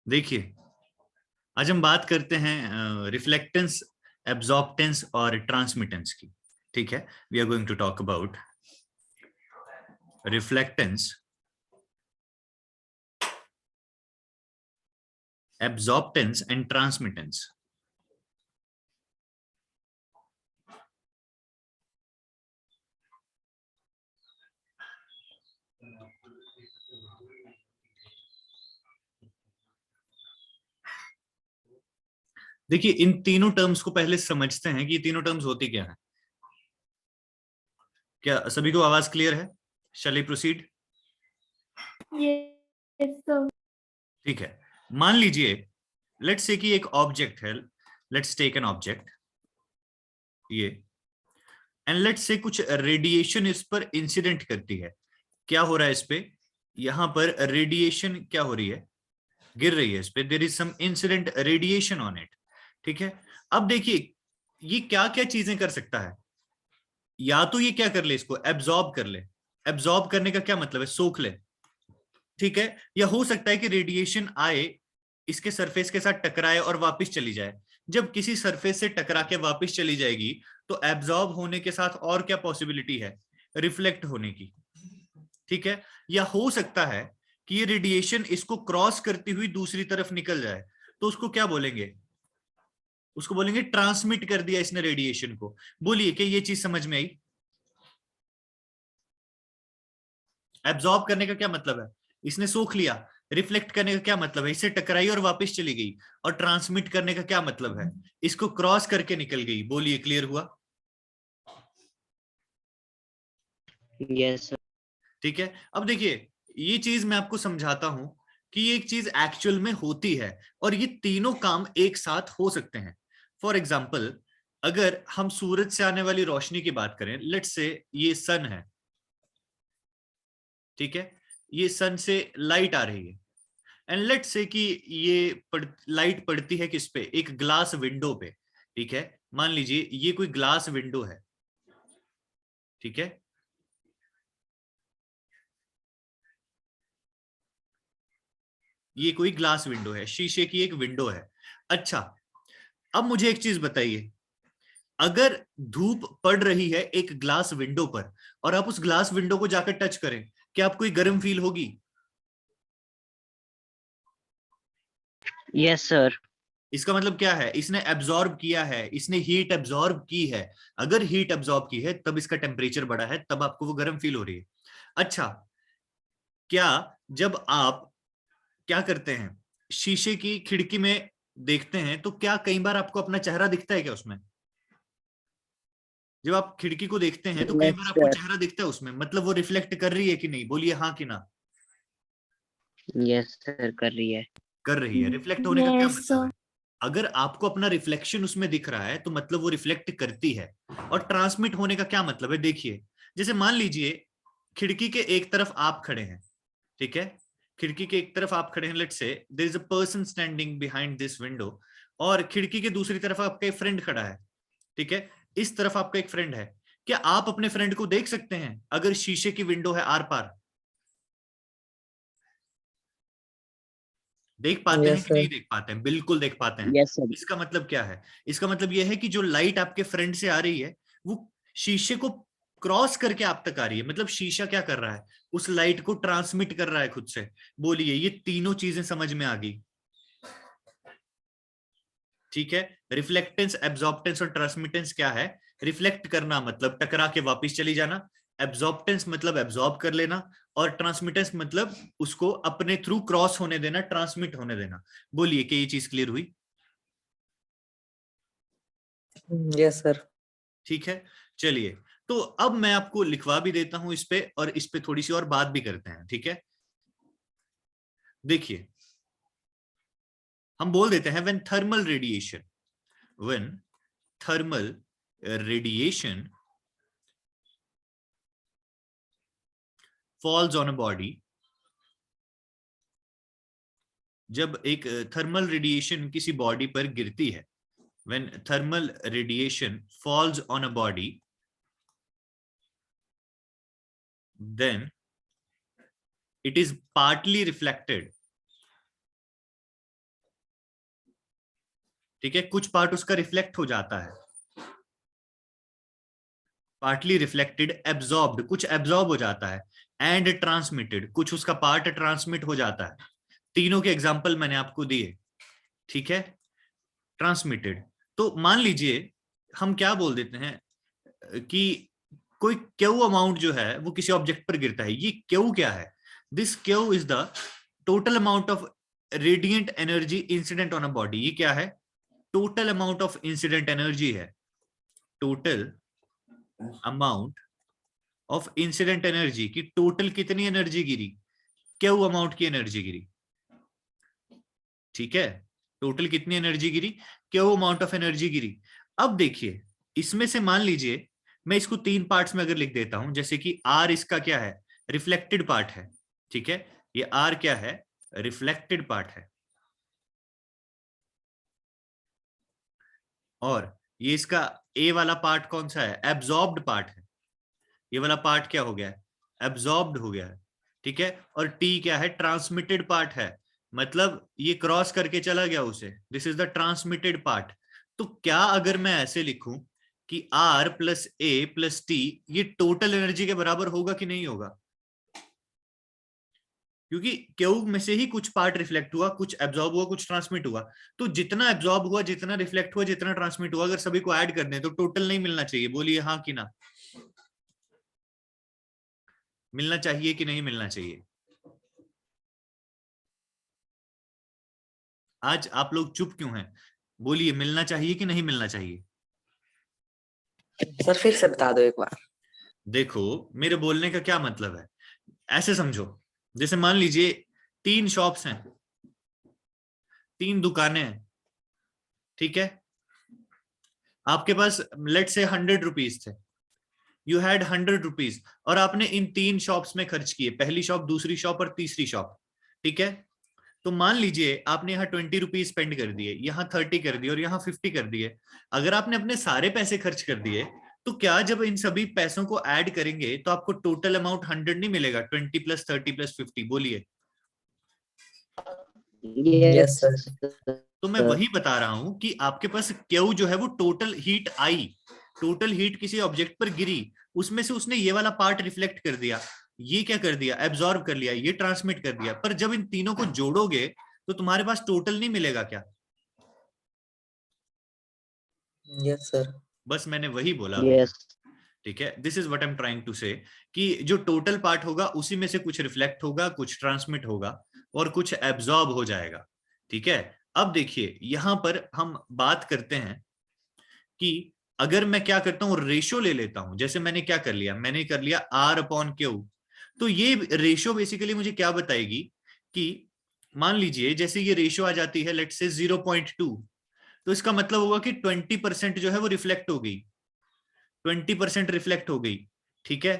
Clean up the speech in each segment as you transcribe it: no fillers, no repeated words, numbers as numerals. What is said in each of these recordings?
देखिए, आज हम बात करते हैं रिफ्लेक्टेंस, एब्जॉर्प्टेंस और ट्रांसमिटेंस की। ठीक है, we are going to talk about reflectance, absorptance and transmittance. देखिए, इन तीनों टर्म्स को पहले समझते हैं कि ये तीनों टर्म्स होती क्या है। क्या सभी को आवाज क्लियर है? शैल आई प्रोसीड? Yes, sir. ठीक है, मान लीजिए लेट्स से कि एक ऑब्जेक्ट है, लेट्स टेक एन ऑब्जेक्ट ये, एंड लेट्स से कुछ रेडिएशन इस पर इंसिडेंट करती है। क्या हो रहा है इस पे? यहां पर रेडिएशन क्या हो रही है? गिर रही है इस पे, there is some incident radiation on it. ठीक है, अब देखिए ये क्या क्या चीजें कर सकता है। या तो ये क्या कर ले, इसको एब्जॉर्ब कर ले। एब्जॉर्ब करने का क्या मतलब है? सोख ले। ठीक है, या हो सकता है कि रेडिएशन आए, इसके सरफेस के साथ टकराए और वापस चली जाए। जब किसी सरफेस से टकरा के वापस चली जाएगी तो एब्जॉर्ब होने के साथ और क्या पॉसिबिलिटी है? रिफ्लेक्ट होने की। ठीक है, या हो सकता है कि ये रेडिएशन इसको क्रॉस करती हुई दूसरी तरफ निकल जाए, तो उसको क्या बोलेंगे? उसको बोलेंगे ट्रांसमिट कर दिया इसने रेडिएशन को। बोलिए कि ये चीज समझ में आई? एब्जॉर्ब करने का क्या मतलब है? इसने सोख लिया। रिफ्लेक्ट करने का क्या मतलब है? इससे टकराई और वापस चली गई। और ट्रांसमिट करने का क्या मतलब है? इसको क्रॉस करके निकल गई। बोलिए, क्लियर हुआ? Yes sir. ठीक है, अब देखिए ये चीज मैं आपको समझाता हूं कि ये एक चीज एक्चुअल में होती है और ये तीनों काम एक साथ हो सकते हैं। फॉर एग्जाम्पल, अगर हम सूरज से आने वाली रोशनी की बात करें, लेट्स से ये सन है। ठीक है, ये सन से लाइट आ रही है, एंड लेट्स से कि लाइट पड़ती है किस पे? एक ग्लास विंडो पे। ठीक है, मान लीजिए ये कोई ग्लास विंडो है। ठीक है, ये कोई ग्लास विंडो है, शीशे की एक विंडो है। अच्छा, अब मुझे एक चीज बताइए, अगर धूप पड़ रही है एक ग्लास विंडो पर और आप उस ग्लास विंडो को जाकर टच करें, क्या आपको गर्म फील होगी? Yes sir. इसका मतलब क्या है? इसने एब्जॉर्ब किया है, इसने हीट एब्जॉर्ब की है। अगर हीट एब्जॉर्ब की है तब इसका टेम्परेचर बढ़ा है, तब आपको वो गर्म फील हो रही है। अच्छा, क्या जब आप क्या करते हैं, शीशे की खिड़की में देखते हैं, तो क्या कई बार आपको अपना चेहरा दिखता है क्या उसमें? जब आप खिड़की को देखते हैं तो कई यस बार आपको सर। चेहरा दिखता है उसमें, मतलब वो रिफ्लेक्ट कर रही है कि नहीं? बोलिए हाँ कि ना। यस सर, कर रही है। कर रही है। रिफ्लेक्ट होने का क्या Yes, मतलब sir. है? अगर आपको अपना रिफ्लेक्शन उसमें दिख रहा है तो मतलब वो रिफ्लेक्ट करती है। और ट्रांसमिट होने का क्या मतलब है? देखिए, जैसे मान लीजिए खिड़की के एक तरफ आप खड़े हैं। ठीक है, खिड़की के एक तरफ आप खड़े हैं, let's say there is a person standing behind this window, और खिड़की के दूसरी तरफ आपका एक फ्रेंड खड़ा है। ठीक है, इस तरफ आपका एक फ्रेंड है। क्या आप अपने फ्रेंड को देख सकते हैं अगर शीशे की विंडो है आर पार? देख पाते हैं यस कि नहीं सर। देख पाते हैं? बिल्कुल देख पाते हैं। Yes sir. इसका मतलब क्या है? इसका मतलब यह है कि जो लाइट आपके फ्रेंड से आ रही है वो शीशे को क्रॉस करके आप तक आ रही है। मतलब शीशा क्या कर रहा है? उस लाइट को ट्रांसमिट कर रहा है खुद से। बोलिए, ये तीनों चीजें समझ में आ गई? ठीक है, रिफ्लेक्टेंस, एब्जॉर्प्टेंस और ट्रांसमिटेंस क्या है? रिफ्लेक्ट करना मतलब टकरा के वापस चली जाना, एब्जॉर्प्टेंस मतलब एब्जॉर्ब कर लेना, और ट्रांसमिटेंस मतलब उसको अपने थ्रू क्रॉस होने देना, ट्रांसमिट होने देना। बोलिए कि ये चीज क्लियर हुई? Yes sir. ठीक है, चलिए, तो अब मैं आपको लिखवा भी देता हूं इस पे, और इस पे थोड़ी सी और बात भी करते हैं। ठीक है, देखिए हम बोल देते हैं when thermal radiation falls on a body, जब एक थर्मल रेडिएशन किसी बॉडी पर गिरती है, when thermal radiation falls on a body, then it is partly reflected ठीक है, कुछ पार्ट उसका रिफ्लेक्ट हो जाता है, पार्टली रिफ्लेक्टेड, एब्जॉर्ब्ड कुछ एब्जॉर्ब हो जाता है, एंड ट्रांसमिटेड कुछ उसका पार्ट ट्रांसमिट हो जाता है। तीनों के एग्जांपल मैंने आपको दिए, ठीक है। ट्रांसमिटेड, तो मान लीजिए हम क्या बोल देते हैं कि कोई क्यू अमाउंट जो है वो किसी ऑब्जेक्ट पर गिरता है। ये क्यू क्या है? This Q is the total amount of radiant energy incident on a body. ये क्या है? Total amount of incident energy है, total amount of incident energy की टोटल कितनी एनर्जी गिरी, क्यू अमाउंट की एनर्जी गिरी, ठीक है। टोटल कितनी एनर्जी गिरी, क्यू अमाउंट ऑफ एनर्जी गिरी। अब देखिए इसमें से मान लीजिए मैं इसको तीन पार्ट्स में अगर लिख देता हूं, जैसे कि आर इसका क्या है, रिफ्लेक्टेड पार्ट है, ठीक है। ये आर क्या है, रिफ्लेक्टेड पार्ट है। और ये इसका ए वाला पार्ट कौन सा है, एब्जॉर्ब्ड पार्ट है। ये वाला पार्ट क्या हो गया है, एब्जॉर्ब्ड हो गया है, ठीक है। और टी क्या है, ट्रांसमिटेड पार्ट है, मतलब ये क्रॉस करके चला गया उसे, this is the transmitted part. तो क्या अगर मैं ऐसे लिखूं कि R plus A plus T ये टोटल एनर्जी के बराबर होगा कि नहीं होगा? क्योंकि क्यू में से ही कुछ पार्ट रिफ्लेक्ट हुआ, कुछ एब्जॉर्ब हुआ, कुछ ट्रांसमिट हुआ। तो जितना एब्जॉर्ब हुआ, जितना रिफ्लेक्ट हुआ, जितना ट्रांसमिट हुआ, अगर सभी को ऐड कर दें तो टोटल नहीं मिलना चाहिए? बोलिए हाँ कि ना। मिलना चाहिए कि नहीं मिलना चाहिए? आज आप लोग चुप क्यों हैं? बोलिए मिलना चाहिए कि नहीं मिलना चाहिए? सर फिर से बता दो एक बार। देखो मेरे बोलने का क्या मतलब है, ऐसे समझो, जैसे मान लीजिए तीन शॉप्स हैं, तीन दुकानें हैं, ठीक है। आपके पास लेट से 100 रुपीज थे, यू हैड 100 रुपीज, और आपने इन तीन शॉप्स में खर्च किए, पहली शॉप, दूसरी शॉप और तीसरी शॉप, ठीक है। तो मान लीजिए आपने यहाँ 20 रुपीज स्पेंड कर दिए, यहाँ 30 कर दिए और यहाँ 50 कर दिए। अगर आपने अपने सारे पैसे खर्च कर दिए, तो क्या जब इन सभी पैसों को ऐड करेंगे तो आपको टोटल अमाउंट 100 नहीं मिलेगा? 20 प्लस 30 प्लस 50, बोलिए। Yes yes sir. तो मैं वही बता रहा हूं कि आपके पास क्यू जो है वो टोटल हीट आई, टोटल हीट किसी ऑब्जेक्ट पर गिरी, उसमें से उसने ये वाला पार्ट रिफ्लेक्ट कर दिया, ये क्या कर दिया, एब्जॉर्ब कर लिया, ये ट्रांसमिट कर दिया। पर जब इन तीनों को जोड़ोगे तो तुम्हारे पास टोटल नहीं मिलेगा क्या? Yes sir. बस मैंने वही बोला भैया, यस ठीक है। This is what I am trying to say, कि जो टोटल पार्ट होगा उसी में से कुछ रिफ्लेक्ट होगा, कुछ ट्रांसमिट होगा और कुछ एब्जॉर्ब हो जाएगा, ठीक है। अब देखिए यहां पर हम बात करते हैं कि अगर मैं क्या करता हूं, रेशो ले लेता हूं। जैसे मैंने क्या कर लिया, मैंने कर लिया आर अपॉन क्यू। तो ये रेशो बेसिकली मुझे क्या बताएगी कि मान लीजिए जैसे ये रेशो आ जाती है लेट से 0.2, तो इसका मतलब होगा कि 20% जो है वो रिफ्लेक्ट हो गई, 20% रिफ्लेक्ट हो गई, ठीक है।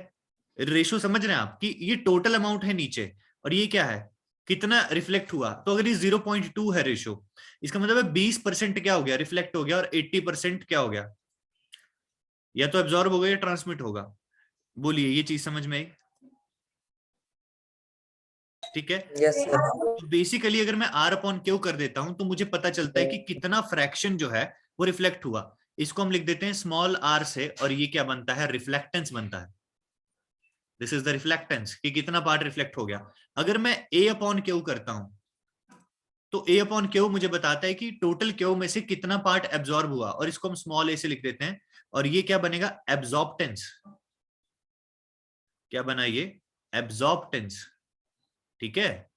रेशो समझ रहे हैं आप कि ये टोटल अमाउंट है नीचे, और ये क्या है, कितना रिफ्लेक्ट हुआ। तो अगर ये 0.2 है रेशो, इसका मतलब है 20% क्या हो गया, रिफ्लेक्ट हो गया, और 80% क्या हो गया, या तो एब्जॉर्ब होगा या ट्रांसमिट होगा। बोलिए ये चीज समझ में आई? ठीक है। Yes sir. तो बेसिकली अगर मैं आर अपॉन क्यू कर देता हूं तो मुझे पता चलता है कि कितना फ्रैक्शन जो है वो रिफ्लेक्ट हुआ। इसको हम लिख देते हैं स्मॉल आर से, और ये क्या बनता है, रिफ्लेक्टेंस बनता है। दिस इज द रिफ्लेक्टेंस, कि कितना पार्ट रिफ्लेक्ट हो गया। अगर मैं ए अपॉन क्यू करता हूं तो ए अपॉन क्यू मुझे बताता है कि टोटल क्यू में से कितना पार्ट एब्जॉर्ब हुआ, और इसको हम स्मॉल ए से लिख देते हैं, और ये क्या बनेगा, एब्जॉर्बटेंस। क्या बना ये, एब्जॉर्बटेंस, ठीक है।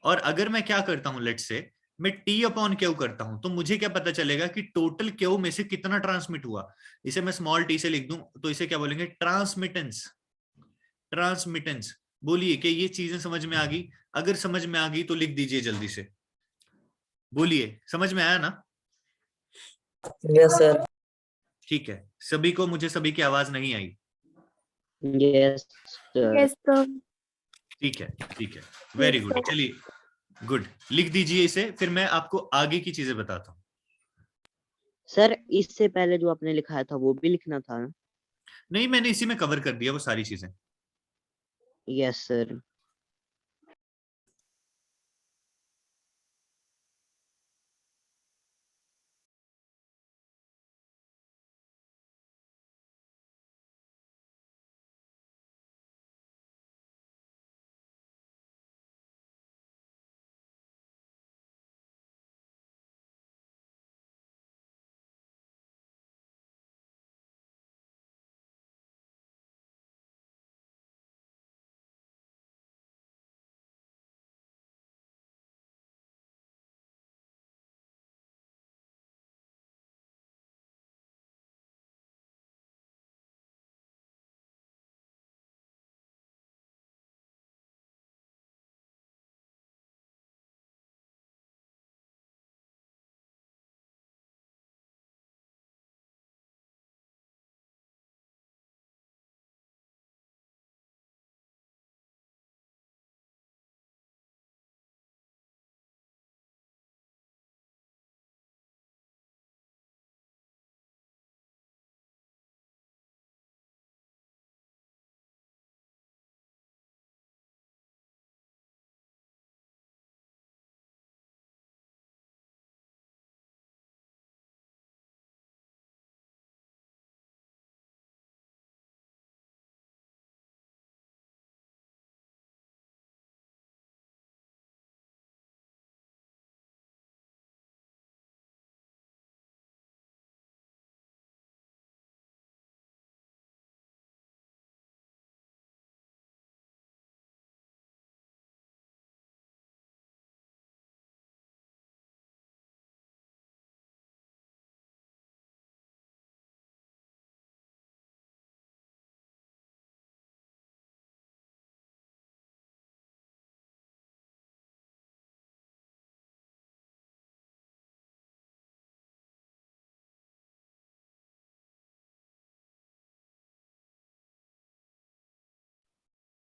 और अगर मैं क्या करता हूं, लेट से मैं टी अपॉन क्यू करता हूं, तो मुझे क्या पता चलेगा कि टोटल क्यू में से कितना ट्रांसमिट हुआ। इसे मैं स्मॉल टी से लिख दूं तो इसे क्या बोलेंगे, ट्रांसमिटेंस। ट्रांसमिटेंस। बोलिए कि ये चीजें समझ में आ गई? अगर समझ में आ गई तो लिख दीजिए जल्दी से, बोलिए समझ में आया ना? Yes sir. ठीक है, सभी को, मुझे सभी की आवाज नहीं आई? Yes sir. Yes sir. ठीक है, ठीक है, वेरी गुड, चलिए गुड, लिख दीजिए इसे, फिर मैं आपको आगे की चीजें बताता हूँ। सर इससे पहले जो आपने लिखाया था वो भी लिखना था ना? नहीं, मैंने इसी में कवर कर दिया वो सारी चीजें। Yes sir.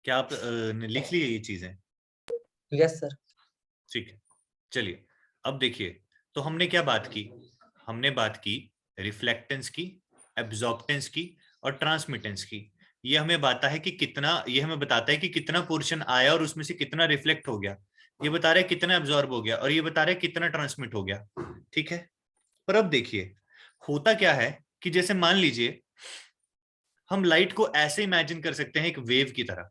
क्या आप ने लिख लिए ये चीजें? Yes sir. ठीक है, चलिए अब देखिए, तो हमने क्या बात की? हमने बात की रिफ्लेक्टेंस की, एब्जॉर्प्टेंस की और ट्रांसमिटेंस की। ये हमें बताता है कि कितना पोर्शन आया और उसमें से कितना रिफ्लेक्ट हो गया। ये बता रहा है कितना एब्जॉर्ब हो गया और ये बता रहा है कितना ट्रांसमिट हो गया। ठीक है, पर अब देखिए होता क्या है कि जैसे मान लीजिए हम लाइट को ऐसे इमेजिन कर सकते हैं एक वेव की तरह।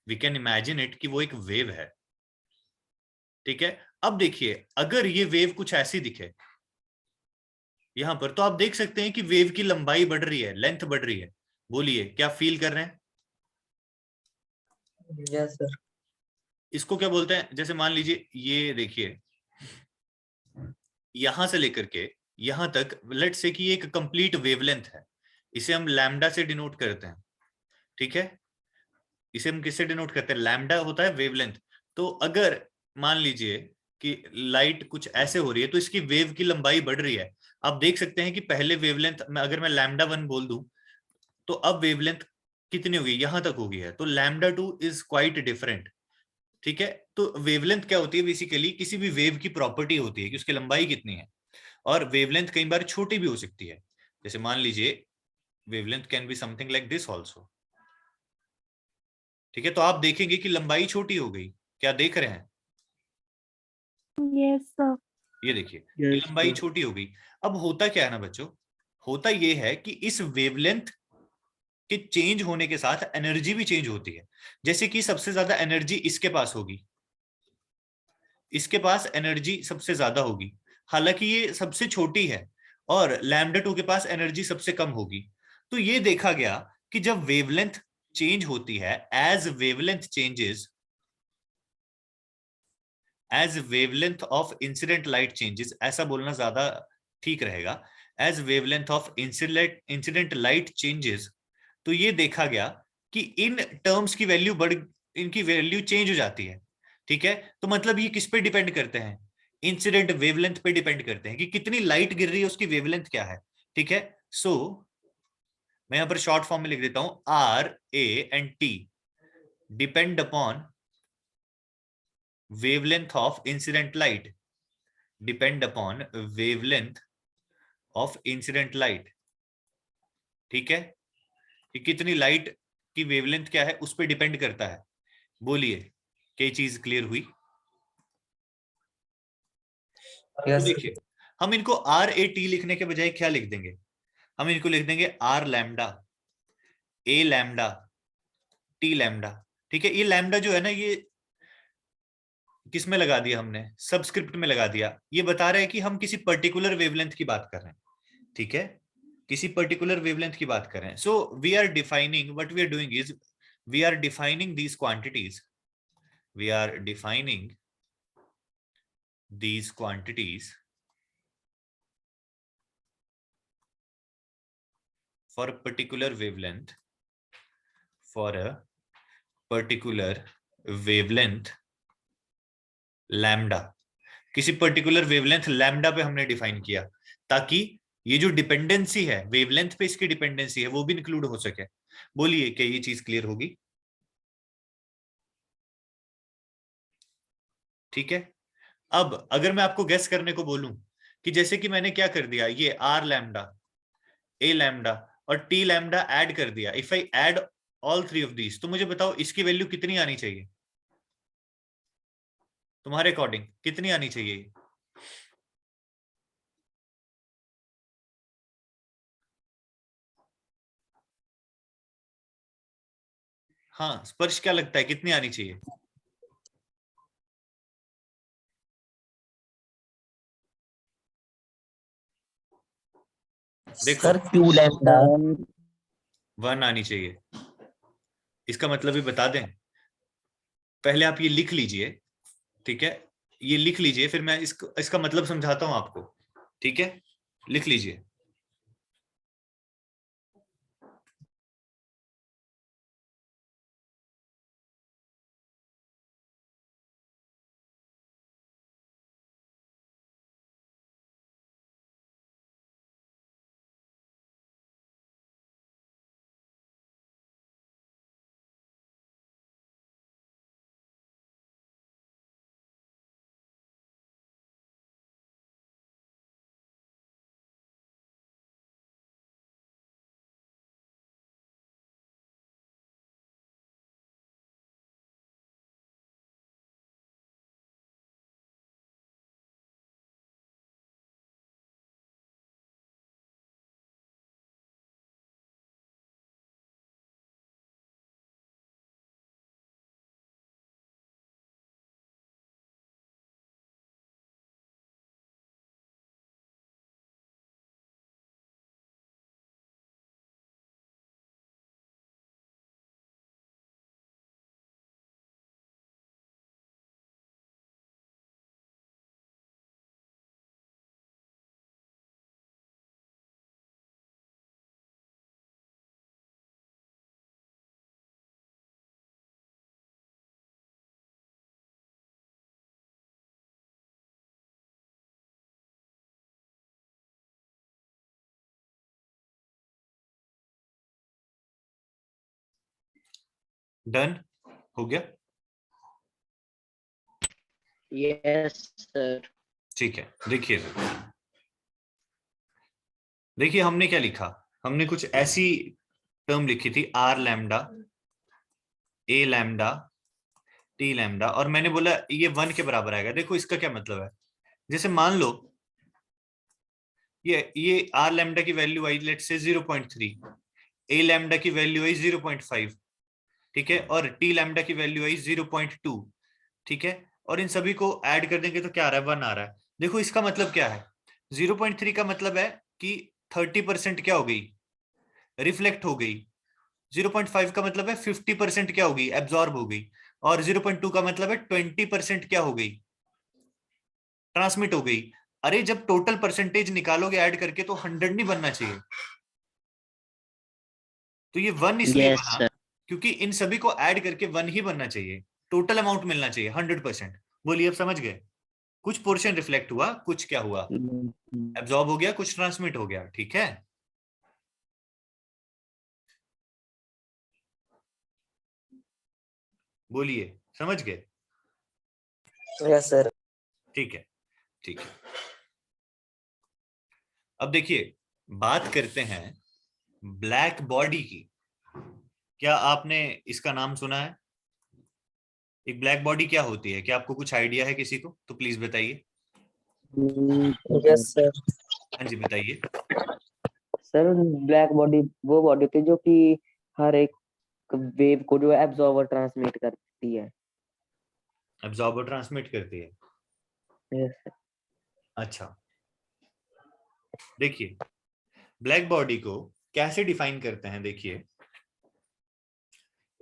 वी कैन इमेजिन इट कि वो एक वेव है। ठीक है, अब देखिए अगर ये वेव कुछ ऐसी दिखे यहां पर, तो आप देख सकते हैं कि वेव की लंबाई बढ़ रही है, लेंथ बढ़ रही है। बोलिए क्या फील कर रहे हैं? Yes sir. इसको क्या बोलते हैं? जैसे मान लीजिए ये देखिए, यहां से लेकर के यहां तक लेट्स से कि एक कंप्लीट वेवलेंथ है। इसे हम लैम्डा से डिनोट करते हैं। ठीक है, इसे हम किससे डिनोट करते हैं? लैम्डा होता है वेवलेंथ। तो अगर मान लीजिए कि लाइट कुछ ऐसे हो रही है तो इसकी वेव की लंबाई बढ़ रही है। आप देख सकते हैं कि पहले वेवलेंथ में अगर मैं लैम्डा 1 बोल दूं तो अब वेवलेंथ कितनी होगी? यहां तक हो गई है, तो लैम्डा 2 इज क्वाइट डिफरेंट। ठीक है, तो वेवलेंथ क्या होती है? बेसिकली किसी भी वेव की प्रॉपर्टी होती है कि उसकी लंबाई कितनी है। और वेवलेंथ कई बार छोटी भी हो सकती है। जैसे मान लीजिए wavelength can be something like this also. ठीक है, तो आप देखेंगे कि लंबाई छोटी हो गई। क्या देख रहे हैं? Yes sir. ये देखिए कि यस लंबाई सर। छोटी हो गई। अब होता क्या है ना बच्चों, होता ये है कि इस वेवलेंथ के चेंज होने के साथ एनर्जी भी चेंज होती है। जैसे कि सबसे ज्यादा एनर्जी इसके पास होगी, इसके पास एनर्जी सबसे ज्यादा होगी, हालांकि ये सबसे छोटी है। और लैम्डा 2 के पास एनर्जी सबसे कम होगी। तो ये देखा गया कि जब वेवलेंथ चेंज होती है, as wavelength of incident light changes, ऐसा बोलना ज्यादा ठीक रहेगा, as wavelength of incident light changes. तो ये देखा गया कि इन टर्म्स की वैल्यू इनकी वैल्यू चेंज हो जाती है। ठीक है, तो मतलब ये किस पे डिपेंड करते हैं? इंसिडेंट वेवलेंथ पे डिपेंड करते हैं कि कितनी लाइट गिर रही है उसकी वेवलेंथ क्या है। ठीक है, सो मैं यहां पर शॉर्ट फॉर्म में लिख देता हूं, R A and T depend upon wavelength of incident light, depend upon wavelength of incident light। ठीक है, कि कितनी लाइट की वेवलेंथ क्या है उस पर डिपेंड करता है। बोलिए क्या चीज क्लियर हुई? तो यस सर। देखिए हम इनको आर ए टी लिखने के बजाय क्या लिख देंगे? हम इनको लिख देंगे R lambda, A lambda, T lambda. ठीक है, ये लैम्डा जो है ना, ये किस में लगा दिया हमने? सबस्क्रिप्ट में लगा दिया। ये बता रहा है कि हम किसी पर्टिकुलर वेवलेंथ की बात कर रहे हैं। ठीक है, किसी पर्टिकुलर वेवलेंथ की बात कर रहे हैं। So we are defining, what we are doing is we are defining these quantities, we are defining these quantities for a particular wavelength, for a particular wavelength lambda। किसी पर्टिकुलर वेवलेंथ लैम्डा पे हमने define किया ताकि ये जो dependency है wavelength पे, इसकी डिपेंडेंसी है वो भी इंक्लूड हो सके। बोलिए क्या ये चीज क्लियर होगी? ठीक है, अब अगर मैं आपको गेस करने को बोलूं कि जैसे कि मैंने क्या कर दिया, ये आर लैम्डा, ए लैम्डा और टी लैम्डा ऐड कर दिया, if I add all three of these, तो मुझे बताओ इसकी वैल्यू कितनी आनी चाहिए? तुम्हारे अकॉर्डिंग कितनी आनी चाहिए? हाँ स्पर्श, क्या लगता है कितनी आनी चाहिए? देखो सर क्यू लैम्डा। 1 आनी चाहिए। इसका मतलब ही बता दें, पहले आप ये लिख लीजिए। ठीक है, ये लिख लीजिए, फिर मैं इसका मतलब समझाता हूं आपको। ठीक है, लिख लीजिए। डन हो गया? Yes sir. ठीक है, देखिए देखिए हमने क्या लिखा, हमने कुछ ऐसी टर्म लिखी थी, R lambda, A lambda, T lambda, और मैंने बोला ये 1 के बराबर आएगा। देखो इसका क्या मतलब है, जैसे मान लो ये आर लैम्डा की value I let's say 0.3, A lambda की वैल्यू आई 0.5, ठीक है, और टी लैम्डा की वैल्यू आई 0.2, ठीक है, और इन सभी को ऐड कर देंगे तो क्या आ रहा है, 1 आ रहा है। देखो इसका मतलब क्या है, 0.3 का मतलब है कि 30% क्या हो गई, रिफ्लेक्ट हो गई। 0.5 का मतलब है 50% क्या हो गई, एब्जॉर्ब हो गई। और 0.2 का मतलब है 20% क्या हो गई, ट्रांसमिट हो गई। अरे जब टोटल परसेंटेज निकालोगे ऐड करके तो 100 नहीं बनना चाहिए। तो ये 1 इसलिए यस बना सर। क्योंकि इन सभी को ऐड करके 1 ही बनना चाहिए, टोटल अमाउंट मिलना चाहिए 100%। बोलिए अब समझ गए? कुछ पोर्शन रिफ्लेक्ट हुआ, कुछ क्या हुआ, एब्जॉर्ब हो गया, कुछ ट्रांसमिट हो गया, ठीक है। बोलिए समझ गए? Yes sir. ठीक है, ठीक है। अब देखिए बात करते हैं ब्लैक बॉडी की। क्या आपने इसका नाम सुना है? एक ब्लैक बॉडी क्या होती है, क्या आपको कुछ आइडिया है किसी को? तो प्लीज बताइए। Yes sir. हाँ जी बताइए। सर ब्लैक बॉडी वो बॉडी होती है जो कि हर एक वेव को जो एब्जॉर्बर ट्रांसमिट करती है। एब्जॉर्बर ट्रांसमिट करती है, यस सर। अच्छा। देखिए ब्लैक बॉडी को कैसे डिफाइन करते हैं, देखिए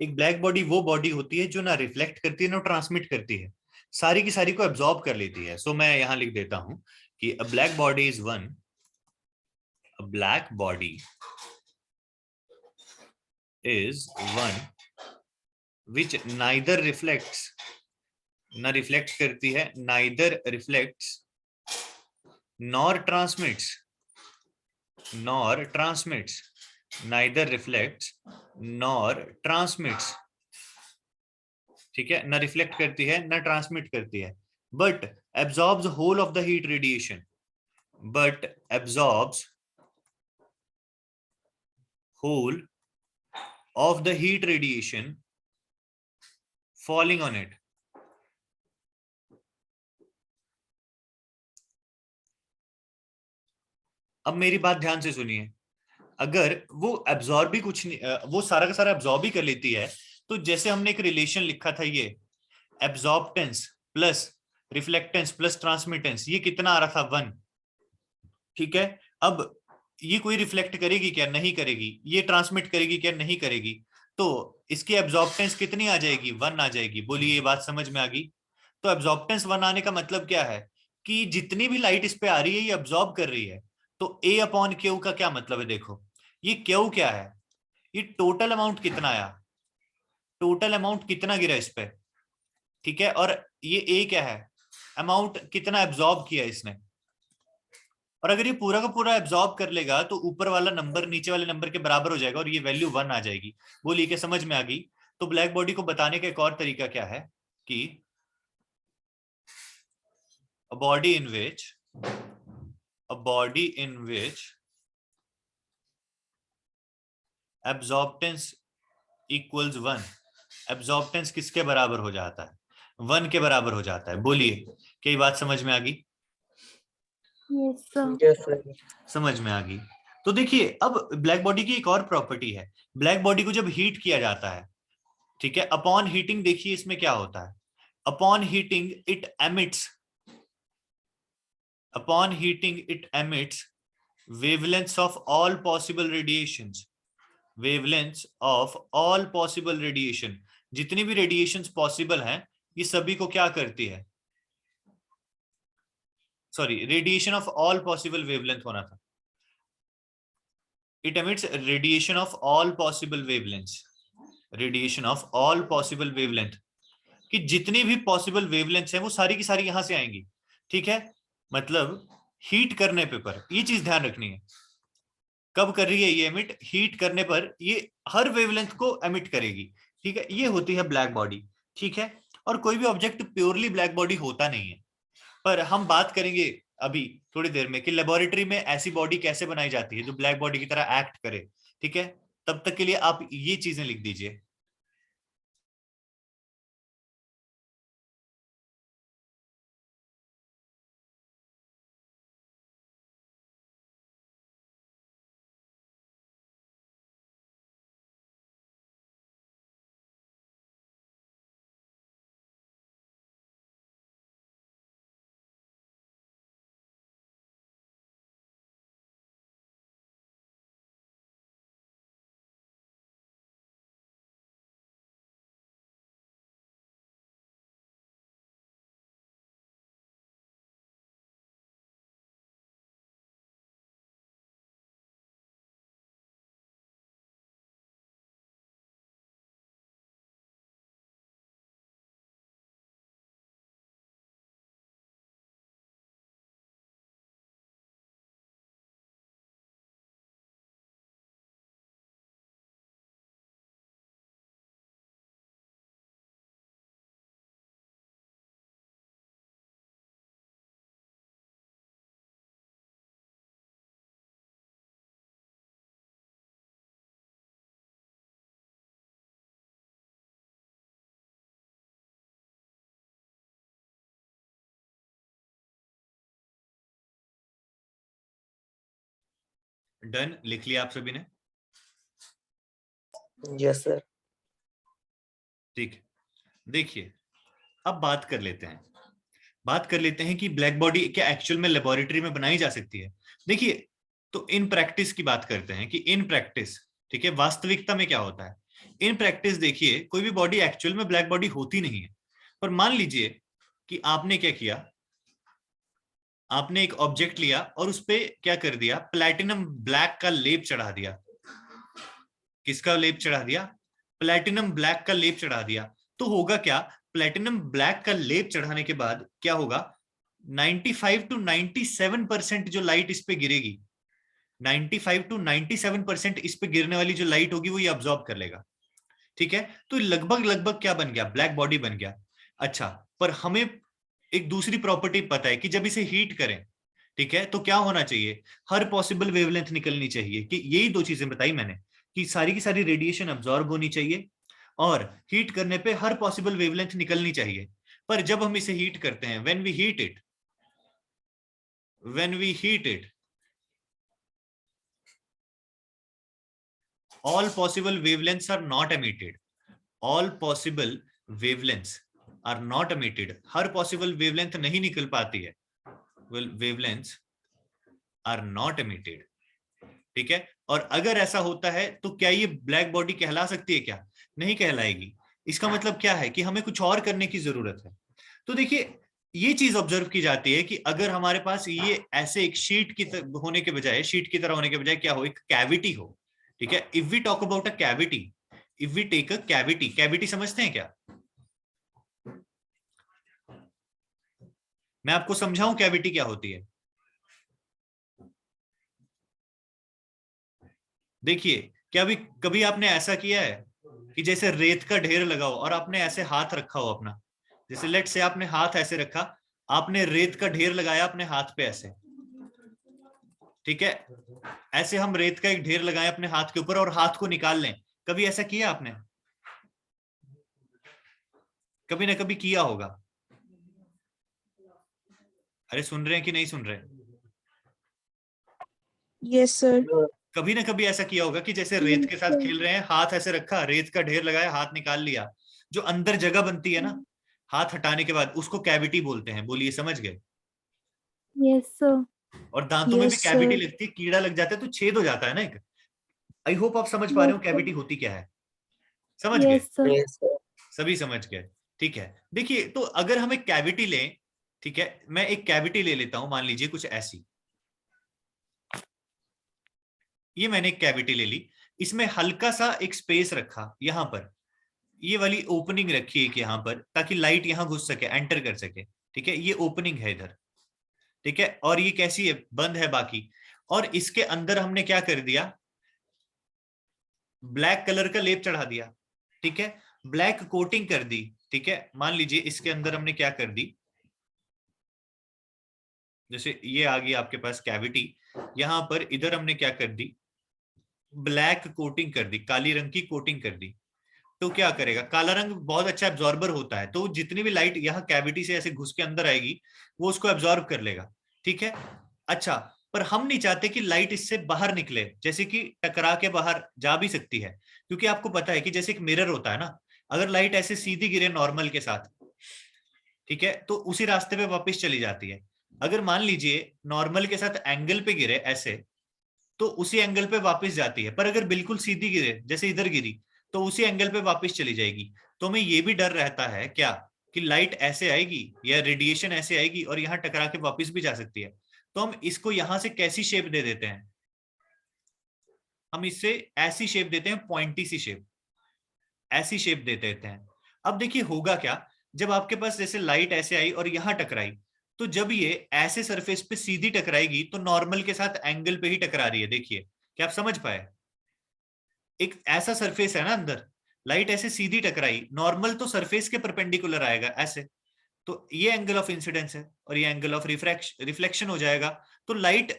एक ब्लैक बॉडी वो बॉडी होती है जो ना रिफ्लेक्ट करती है ना ट्रांसमिट करती है, सारी की सारी को एब्जॉर्ब कर लेती है। सो मैं यहां लिख देता हूं कि अ black body is one, a black body is one which neither reflects, ना रिफ्लेक्ट करती है, neither reflects nor transmits, nor transmits, neither reflects nor transmits, ठीक है, ना रिफ्लेक्ट करती है ना ट्रांसमिट करती है, but absorbs whole of the heat radiation, but absorbs whole of the heat radiation falling on it। अब मेरी बात ध्यान से सुनिए, अगर वो एब्जॉर्ब भी कुछ नहीं, वो सारा का सारा एब्जॉर्ब ही कर लेती है, तो जैसे हमने एक रिलेशन लिखा था, ये एब्जॉर्बटेंस प्लस रिफ्लेक्टेंस प्लस ट्रांसमिटेंस, ये कितना आ रहा था, 1, ठीक है। अब ये कोई रिफ्लेक्ट करेगी क्या, नहीं करेगी, ये ट्रांसमिट करेगी क्या, नहीं करेगी, तो इसकी एब्जॉर्बटेंस कितनी आ जाएगी, 1 आ जाएगी। बोलिए ये बात समझ में आ गई? तो एब्जॉर्बटेंस 1 आने का मतलब क्या है कि जितनी भी लाइट इस पे आ रही है ये एब्जॉर्ब कर रही है। तो ए अपॉन क्यू का क्या मतलब है, देखो ये क्यू क्या है, ये टोटल अमाउंट कितना आया, टोटल अमाउंट कितना गिरा इस पे, ठीक है, और ये ए क्या है, अमाउंट कितना एब्जॉर्ब किया इसने। और अगर ये पूरा का पूरा एब्जॉर्ब कर लेगा तो ऊपर वाला नंबर नीचे वाले नंबर के बराबर हो जाएगा और ये वैल्यू 1 आ जाएगी। बोलिए क्या समझ में आ गई? तो ब्लैक बॉडी को बताने का एक और तरीका क्या है कि a body in which absorptance equals 1, एब्जॉर्बटेंस किसके बराबर हो जाता है, 1 के बराबर हो जाता है। बोलिए क्या ये बात समझ में आ गई? Yes, sir. Yes sir. समझ में आ गई। तो देखिए अब ब्लैक बॉडी की एक और प्रॉपर्टी है, ब्लैक बॉडी को जब हीट किया जाता है, ठीक है, अपॉन हीटिंग देखिए इसमें क्या होता है, upon heating it emits, upon heating it emits wavelengths of all possible radiations, wavelengths of all possible radiation, जितनी भी रेडिएशंस पॉसिबल हैं ये सभी को क्या करती है, sorry radiation of all possible wavelength होना था, it emits radiation of all possible wavelengths, radiation of all possible wavelength, कि जितनी भी पॉसिबल वेवलेंथ्स हैं वो सारी की सारी यहां से आएंगी, ठीक है। मतलब हीट करने पे पर ये चीज ध्यान रखनी है, कब कर रही है ये एमिट, हीट करने पर ये हर वेवलेंथ को एमिट करेगी, ठीक है, ये होती है ब्लैक बॉडी। ठीक है, और कोई भी ऑब्जेक्ट प्योरली ब्लैक बॉडी होता नहीं है, पर हम बात करेंगे अभी थोड़ी देर में कि लेबोरेटरी में ऐसी बॉडी कैसे बनाई जाती है जो ब्लैक बॉडी की तरह एक्ट करे। ठीक है, तब तक के लिए आप ये चीजें लिख दीजिए। डन, लिख लिया आप सभी ने? Yes sir. ठीक है, देखिए अब बात कर लेते हैं कि ब्लैक बॉडी क्या एक्चुअल में लेबोरेटरी में बनाई जा सकती है। देखिए, तो इन प्रैक्टिस की बात करते हैं कि इन प्रैक्टिस, ठीक है, वास्तविकता में क्या होता है। इन प्रैक्टिस देखिए, कोई भी बॉडी एक्चुअल में ब्लैक बॉडी होती नहीं है, पर मान लीजिए कि आपने क्या किया, आपने एक ऑब्जेक्ट लिया और उस पे क्या कर दिया, प्लैटिनम ब्लैक का लेप चढ़ा दिया। किसका लेप चढ़ा दिया? प्लैटिनम ब्लैक का लेप चढ़ा दिया। तो होगा क्या, प्लैटिनम ब्लैक का लेप चढ़ाने के बाद क्या होगा, 95 to 97% जो लाइट इस पे गिरेगी, 95 to 97% इस पे गिरने वाली जो लाइट होगी वो ये अब्सॉर्ब कर लेगा। ठीक है, तो लगभग लगभग क्या बन गया, ब्लैक बॉडी बन गया। अच्छा, पर हमें एक दूसरी प्रॉपर्टी पता है कि जब इसे हीट करें, ठीक है, तो क्या होना चाहिए, हर पॉसिबल वेवलेंथ निकलनी चाहिए। कि यही दो चीजें बताई मैंने कि सारी की सारी रेडिएशन अब्सॉर्ब होनी चाहिए और हीट करने पे हर पॉसिबल वेवलेंथ निकलनी चाहिए। पर जब हम इसे हीट करते हैं, when we heat it all possible wavelengths are not emitted, all possible wavelengths are not emitted, her possible wavelength नहीं निकल पाती है, wavelengths are not emitted। ठीक है, और अगर ऐसा होता है तो क्या ये ब्लैक बॉडी कहला सकती है? क्या नहीं कहलाएगी। इसका मतलब क्या है कि हमें कुछ और करने की जरूरत है। तो देखिए, ये चीज ऑब्जर्व की जाती है कि अगर हमारे पास ये ऐसे एक शीट की होने के बजाय, शीट की तरह होने के बजाय क्या हो, एक कैविटी हो। ठीक है, if we talk about a cavity, if we take a cavity, cavity समझते हैं क्या? मैं आपको समझाऊं कैविटी क्या होती है। देखिए, क्या भी कभी आपने ऐसा किया है कि जैसे रेत का ढेर लगा हो और आपने ऐसे हाथ रखा हो अपना, जैसे लेट से आपने हाथ ऐसे रखा, आपने रेत का ढेर लगाया अपने हाथ पे ऐसे। ठीक है, ऐसे हम रेत का एक ढेर लगाएं अपने हाथ के ऊपर और हाथ को निकाल लें। कभी ऐसा किया आपने? कभी ना कभी किया होगा। अरे सुन रहे हैं कि नहीं सुन रहे? Yes sir. कभी ना कभी ऐसा किया होगा कि जैसे रेत के साथ खेल रहे हैं, हाथ ऐसे रखा, रेत का ढेर लगाया, हाथ निकाल लिया, जो अंदर जगह बनती है ना हाथ हटाने के बाद, उसको कैविटी बोलते हैं। बोलिए, समझ गए? Yes sir. और दांतों में भी यस कैविटी सर। लगती है, कीड़ा लग जाता है तो छेद हो जाता है ना एक। आई होप आप समझ पा रहे हो कैविटी होती क्या है। समझ गए? Yes sir. Yes sir. सभी समझ गए? ठीक है, देखिए, तो अगर हम एक कैविटी लें, ठीक है, मैं एक कैविटी ले लेता हूं, मान लीजिए कुछ ऐसी, ये मैंने एक कैविटी ले ली, इसमें हल्का सा एक स्पेस रखा, यहां पर ये वाली ओपनिंग रखी एक यहां पर, ताकि लाइट यहां घुस सके, एंटर कर सके। ठीक है, ये ओपनिंग है इधर। ठीक है, और ये कैसी है, बंद है बाकी। और इसके अंदर हमने क्या कर दिया, ब्लैक कलर का लेप चढ़ा दिया। ठीक है, ब्लैक कोटिंग कर दी, ठीक है। मान लीजिए इसके अंदर हमने क्या कर दी, जैसे ये आ गई आपके पास कैविटी, यहां पर इधर हमने क्या कर दी, ब्लैक कोटिंग कर दी, काली रंग की कोटिंग कर दी। तो क्या करेगा, काला रंग बहुत अच्छा एब्जॉर्बर होता है, तो जितनी भी लाइट यहाँ कैविटी से ऐसे घुस के अंदर आएगी वो उसको एब्जॉर्ब कर लेगा, ठीक है। अच्छा, पर हम नहीं चाहते कि लाइट इससे बाहर निकले, जैसे कि टकरा के बाहर जा भी सकती है, क्योंकि आपको पता है कि जैसे एक मिरर होता है ना, अगर लाइट ऐसे सीधी गिरे नॉर्मल के साथ, ठीक है, तो उसी रास्ते पे वापस चली जाती है। अगर मान लीजिए नॉर्मल के साथ एंगल पे गिरे ऐसे, तो उसी एंगल पे वापस जाती है, पर अगर बिल्कुल सीधी गिरे जैसे इधर गिरी, तो उसी एंगल पे वापस चली जाएगी। तो हमें ये भी डर रहता है क्या, कि लाइट ऐसे आएगी या रेडिएशन ऐसे आएगी और यहाँ टकरा के वापस भी जा सकती है। तो हम इसको यहां से कैसी शेप दे देते हैं, हम इससे ऐसी शेप देते हैं, पॉइंटी सी शेप, ऐसी शेप दे देते हैं। अब देखिए होगा क्या, जब आपके पास जैसे लाइट ऐसे आई और यहां टकराई, तो जब ये ऐसे सरफेस पे सीधी टकराएगी तो नॉर्मल के साथ एंगल पे ही टकरा रही है। देखिए, क्या आप समझ पाए, एक ऐसा सरफेस है ना अंदर, लाइट ऐसे सीधी टकराई, नॉर्मल तो सरफेस के परपेंडिकुलर आएगा ऐसे, तो ये एंगल ऑफ इंसिडेंस है और ये एंगल ऑफ रिफ्लेक्शन हो जाएगा। तो लाइट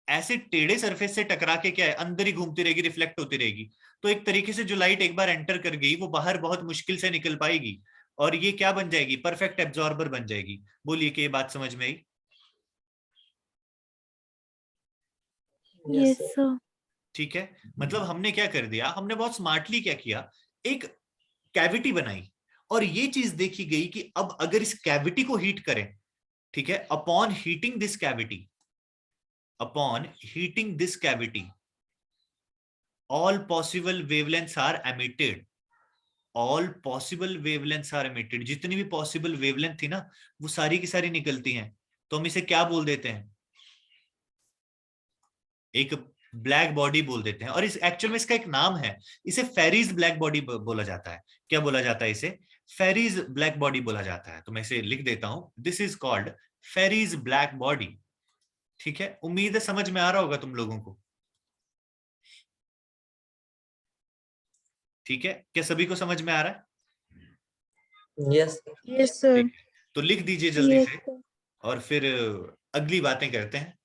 ऐसे टेढ़े सरफेस से टकरा के क्या है, अंदर ही घूमती रहेगी, रिफ्लेक्ट होती रहेगी। तो एक तरीके से जो लाइट एक बार एंटर कर गई वो बाहर बहुत मुश्किल से निकल पाएगी, और ये क्या बन जाएगी, परफेक्ट एब्जॉर्बर बन जाएगी। बोलिए कि ये बात समझ में आई? Yes, sir. ठीक है, मतलब हमने क्या कर दिया, हमने बहुत स्मार्टली क्या किया, एक कैविटी बनाई, और ये चीज देखी गई कि अब अगर इस कैविटी को हीट करें, ठीक है, upon heating this cavity, upon heating this cavity, all possible wavelengths are emitted, all possible wavelengths are emitted, जितनी भी पॉसिबल वेवलेंथ थी ना वो सारी की सारी निकलती हैं। तो हम इसे क्या बोल देते हैं, एक ब्लैक बॉडी बोल देते हैं, और इस एक्चुअल में इसका एक नाम है, इसे फेरीज ब्लैक बॉडी बोला जाता है। क्या बोला जाता है इसे, फेरीज ब्लैक बॉडी बोला जाता है। तो मैं इसे लिख देता हूं, this is called Fery's black body. ठीक है, उम्मीद है समझ में आ रहा होगा तुम लोगों को। ठीक है, क्या सभी को समझ में आ रहा है? Yes Yes, sir. ठीक है, तो लिख दीजिए जल्दी Yes, से, sir. और फिर अगली बातें करते हैं।